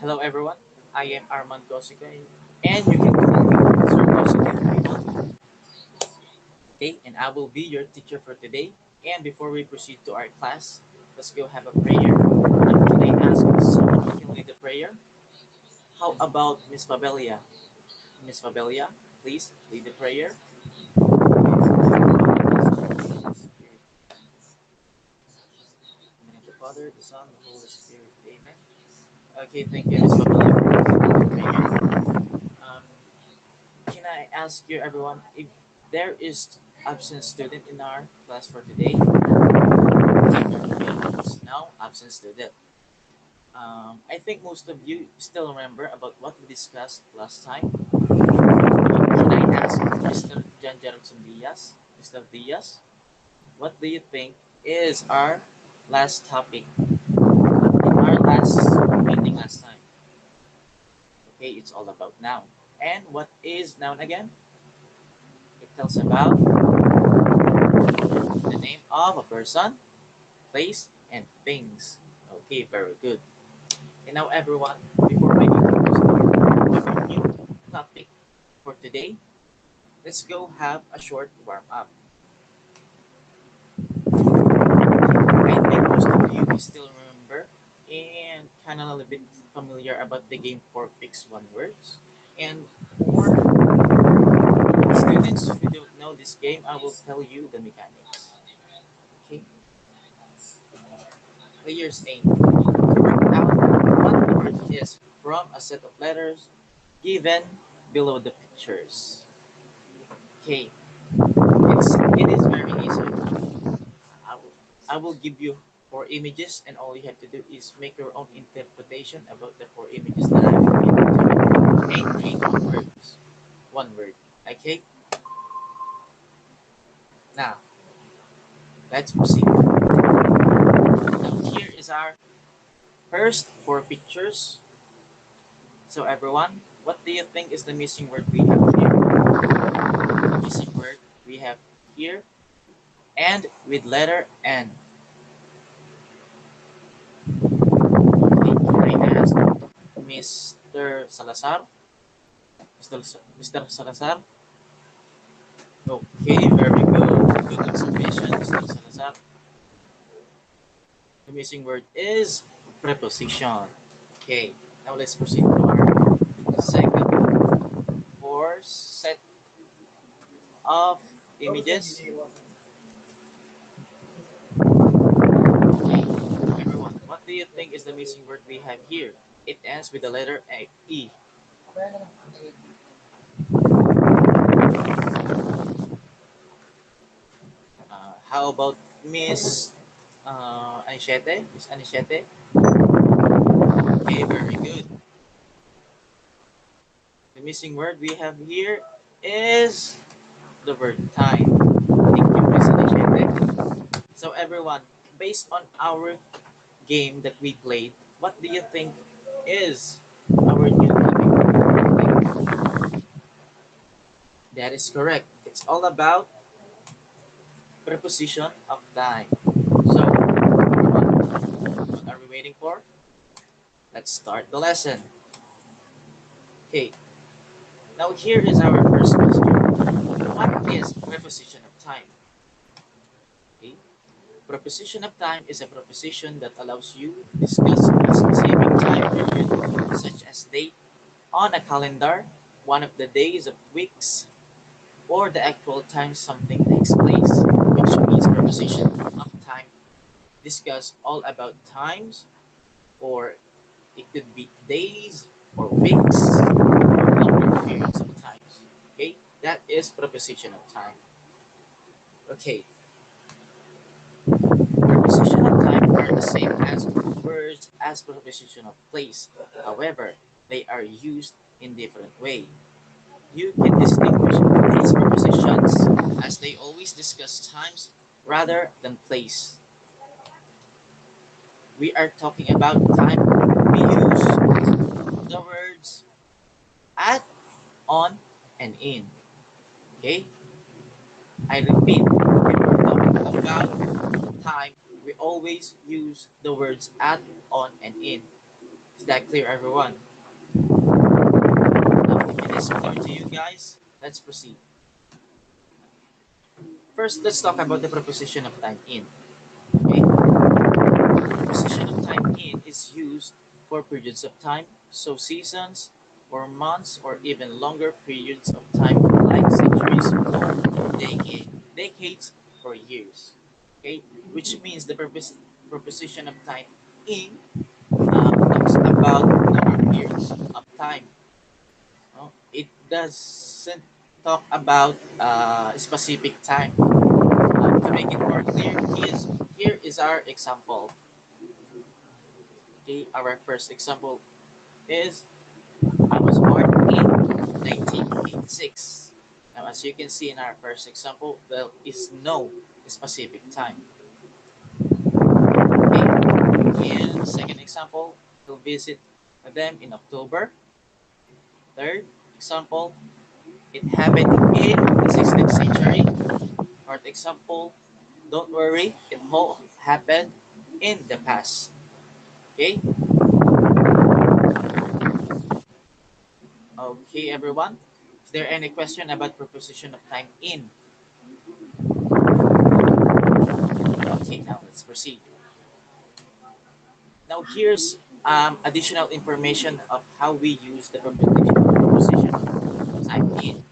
Hello everyone, I am Arman Cosico and you can call me Sir Cosico if you want. Okay, and I will be your teacher for today. And before we proceed to our class, let's go have a prayer. And can I ask someone who can lead the prayer? How about Miss Fabelia? Miss Fabelia, please lead the prayer. In the name of the Father, the Son, the Holy Spirit. Amen. Okay, thank you, Miss Fabelia, for leading the prayer. Can I ask you, everyone, if there is absent student in our class for today? No, absent student. I think most of you still remember about what we discussed last time. Can I ask Mr. Jan Jackson Diaz, Mr. Diaz, what do you think is our last topic in our last meeting last time? Okay, it's all about noun. And what is noun again? It tells about the name of a person, place, and things. Okay, very good. And now, everyone, before we start our new topic for today, let's go have a short warm up. I think most of you still remember and kind of a little bit familiar about the game for fix one words. And for students who don't know this game, I will tell you the mechanics. Okay, players aim to work out what the word is from a set of letters given below the pictures. Okay, it is very easy. I will, I will give you four images, and all you have to do is make your own interpretation about the four images that I will give you. Okay, create one words, one word. Okay, now let's proceed. Now here is our first four pictures. So everyone, what do you think is the missing word we have here? The missing word we have here, and with letter N. Okay, can I ask Mr. Salazar? Mr. Salazar? Okay, very good. Good observation, Mr. Salazar. The missing word is preposition. Okay, now let's proceed to our second four set of images. Okay, everyone, what do you think is the missing word we have here? It ends with the letter E. How about Miss Anishete? Miss Anishete? Okay, very good. The missing word we have here is the word time. Thank you, Miss Anishete. So everyone, based on our game that we played, what do you think is our new topic? That is correct. It's all about preposition of time. So, what are we waiting for? Let's start the lesson. Okay, now here is our first question. What is preposition of time? Okay, preposition of time is a preposition that allows you to discuss a specific time period, such as date on a calendar, one of the days of weeks, or the actual time something takes place, which means preposition of time discuss all about times, or it could be days or weeks or longer periods of times. Okay, that is preposition of time. Okay, preposition of time are the same as words as preposition of place. However, they are used in different way. You can distinguish these prepositions as they always discuss times rather than place. We are talking about time. We use the words at, on, and in. Okay? I repeat, when we're talking about time, we always use the words at, on, and in. Is that clear, everyone? Now, if it is clear to you guys, let's proceed. First, let's talk about the preposition of time in. Okay? Preposition of time in is used for periods of time, so seasons, or months, or even longer periods of time like centuries or decades or years. Okay? Which means the preposition of time in talks about longer periods of time. No? It doesn't talk about a specific time. To make it more clear, here is our example. Okay, our first example is I was born in 1986. Now, as you can see in our first example, there is no specific time. Okay, in second example, we'll visit them in October. Third example, it happened in the 16th century. Fourth example, don't worry, it all happened in the past. Okay? Okay, everyone. Is there any question about preposition of time in? Okay, now let's proceed. Now here's additional information of how we use the preposition of time in.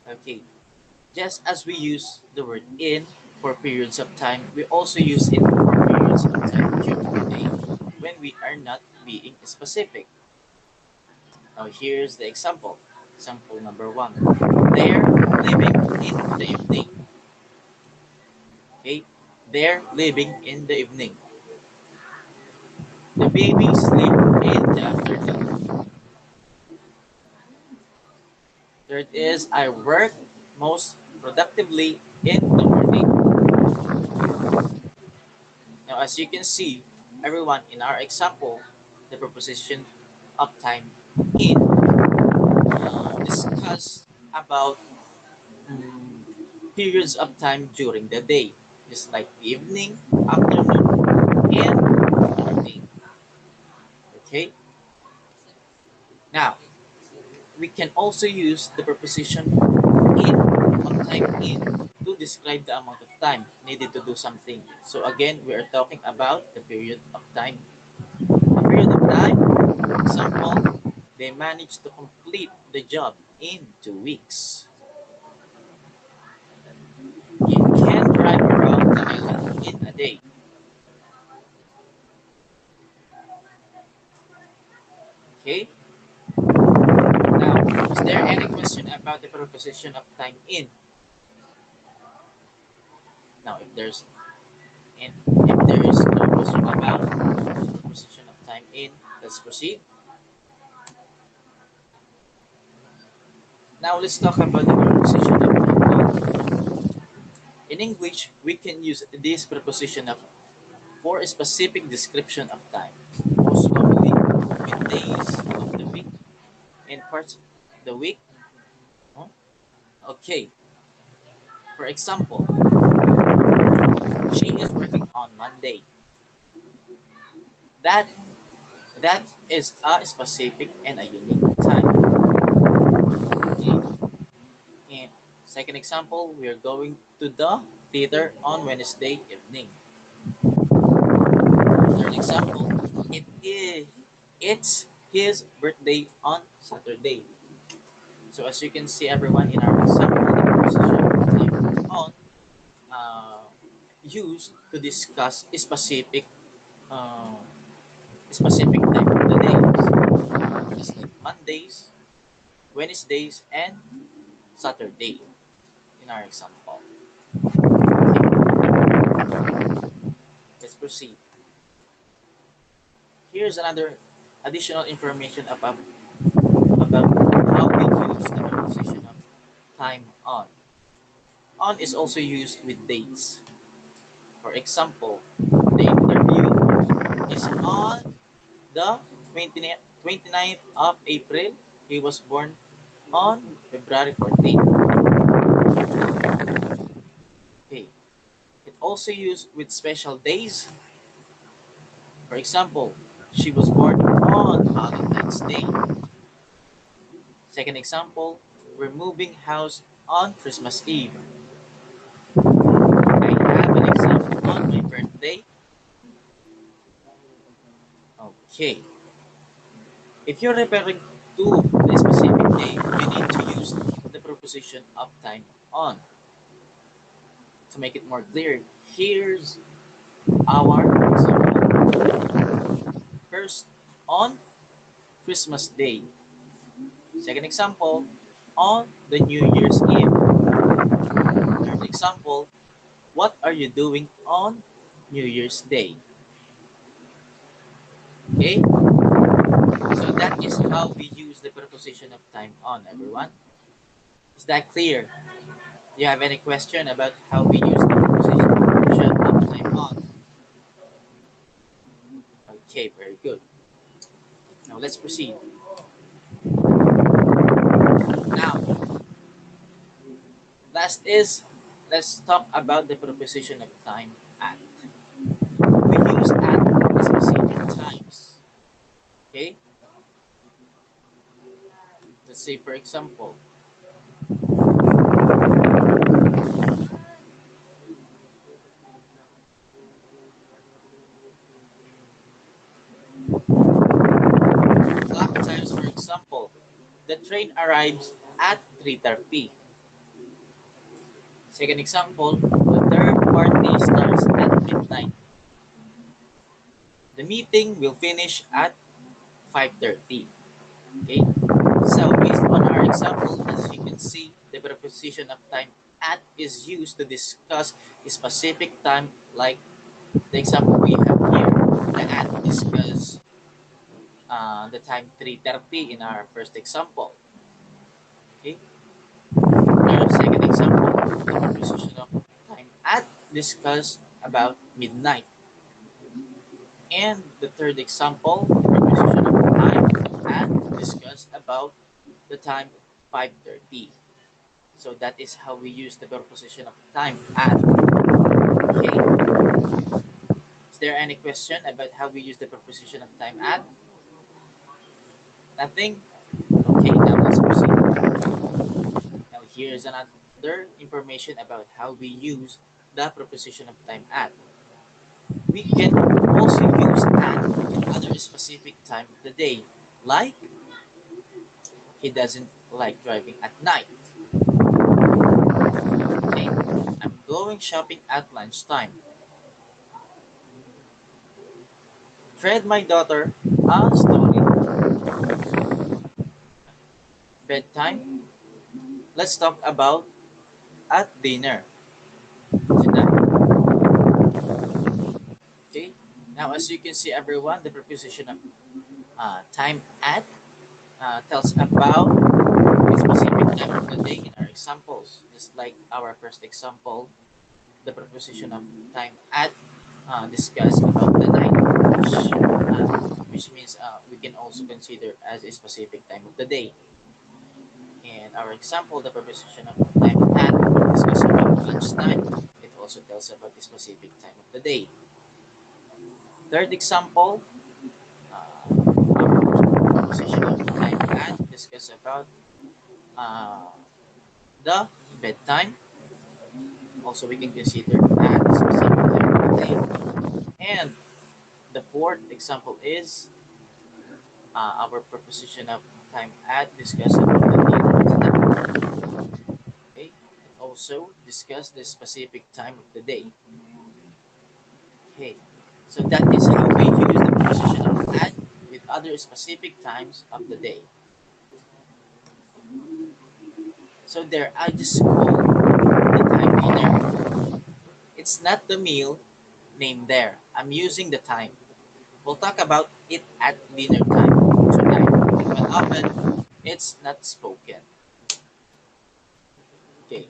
Okay, just as we use the word in for periods of time, we also use it for periods of time during the day when we are not being specific. Now here's the example. Example number one. They're living in the evening. Okay, they're living in the evening. The baby sleep in the afternoon. Third is I work most productively in the morning. Now, as you can see, everyone in our example, the preposition of time in discuss about um, periods of time during the day, just like evening, afternoon, and morning. Okay. Now, we can also use the preposition in of time in to describe the amount of time needed to do something. So again, we are talking about the period of time. The period of time, for example, they managed to complete the job in 2 weeks. You can drive around the island in a day. Okay? Now, is there any question about the preposition of time in? Now, if there is no question about the preposition of time in, let's proceed. Now let's talk about the preposition of time on. In English, we can use this preposition of for a specific description of time, most commonly with days of the week and parts of the week. Huh? Okay, for example, she is working on Monday. That that is a specific and a unique time. Okay. And second example, we are going to the theater on Wednesday evening. Third example, it is it's his birthday on Saturday. So as you can see, everyone in our example, the preposition time on uh, used to discuss a uh, specific time of the days, just like Mondays, Wednesdays, and Saturday in our example. Let's proceed. Here's another additional information about how we use the preposition of time on. On is also used with dates. For example, the interview is on the 29th of April. He was born on February 14th. Okay. It also used with special days. For example, she was born Christmas Day. Second example, we're moving house on Christmas Eve. I have an example on my birthday. Okay. If you're referring to a specific day, you need to use the preposition of time on. To make it more clear, here's our example. First, on Christmas Day. Second example, on the New Year's Eve. Third example, what are you doing on New Year's Day? Okay? So that is how we use the preposition of time on, everyone. Is that clear? Do you have any question about how we use the preposition of time on? Okay, very good. Now let's proceed. Now, last is, let's talk about the preposition of time at. We use at specific times. Okay? Let's say, for example, clock times, for example, the train arrives at 3:30. Second example, the third party starts at midnight. The meeting will finish at 5:30. Okay? So based on our example, as you can see, the preposition of time at is used to discuss a specific time, like the example we have here. The at discuss the time 3:30 in our first example. Okay? Our second example, the preposition of time at discuss about midnight. And the third example, the preposition of time at discuss about the time 5:30. So that is how we use the preposition of time at. Okay. Is there any question about how we use the preposition of time at? Nothing? Okay, now let's proceed. Now here's another information about how we use the preposition of time at. We can also use at in other specific time of the day, like he doesn't like driving at night. Okay, I'm going shopping at lunchtime. Read my daughter a story. Bedtime. Let's talk about at dinner. Okay. Now, as you can see, everyone, the preposition of time at tells about a specific time of the day in our examples. Just like our first example, the preposition of time at discuss about the night, which means we can also consider as a specific time of the day. In our example, the preposition of time at discuss about lunchtime. It also tells about the specific time of the day. Third example, our preposition of time at discuss about uh, the bedtime. Also, we can consider at specific time of the day. And the fourth example is our preposition of time at discuss about the dinner. Okay. And also discuss the specific time of the day. Okay. So that is how we use the preposition of at with other specific times of the day. So there, I just call the time dinner. It's not the meal named there. I'm using the time. We'll talk about it at dinner time tonight. But often, it's not spoken. Okay.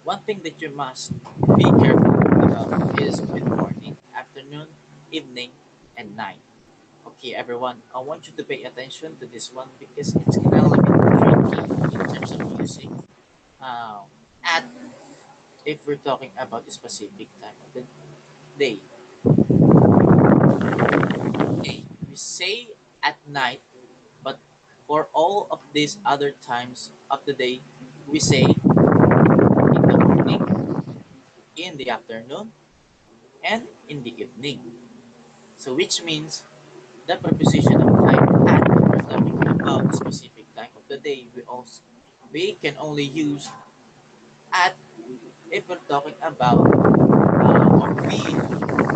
One thing that you must be careful about is with morning, afternoon, evening, and night. Okay, everyone, I want you to pay attention to this one because it's kind of like tricky in terms of using uh, at if we're talking about a specific time of the day. Okay, we say at night, but for all of these other times of the day, we say in the morning, in the afternoon, and in the evening. So which means the preposition of time at if we're talking about specific time of the day, we can only use at if we're talking about or we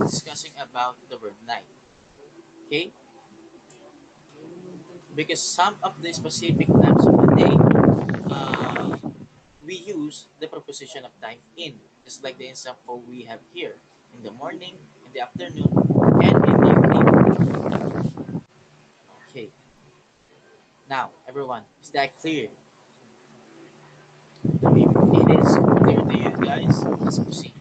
discussing about the word night. Okay? Because some of the specific times of the day, uh, we use the preposition of time in, just like the example we have here, in the morning, in the afternoon, and in the evening. Okay. Now, everyone, is that clear? If it is clear to you guys, let's proceed.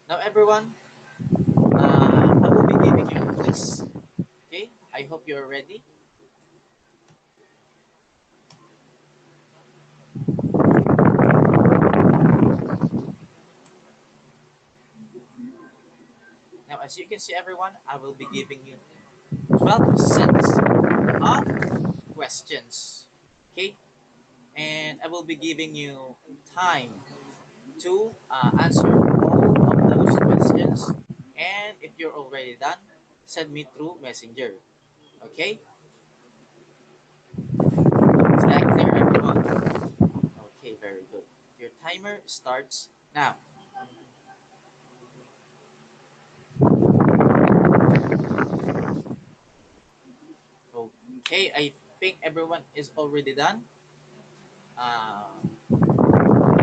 Now, everyone, I will be giving you a quiz. Okay, I hope you're ready. Now, as you can see, everyone, I will be giving you 12 sets of questions. Okay, and I will be giving you time to answer all of those questions. And if you're already done, send me through Messenger. Okay, is that clear, everyone? Okay, very good. Your timer starts now. Okay, I think everyone is already done. Uh,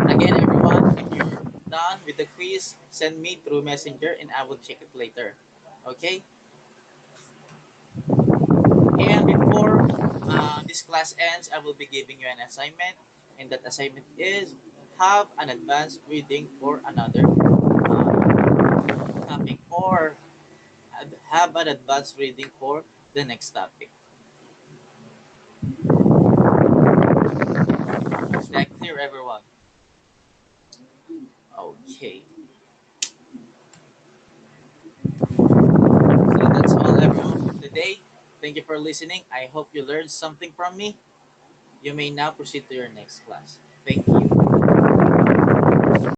Again, everyone, if you're done with the quiz, send me through Messenger and I will check it later. Okay? And before this class ends, I will be giving you an assignment. And that assignment is have an advanced reading for another topic or have an advanced reading for the next topic. Is that clear, everyone? Okay. So that's all, everyone, for today. Thank you for listening. I hope you learned something from me. You may now proceed to your next class. Thank you.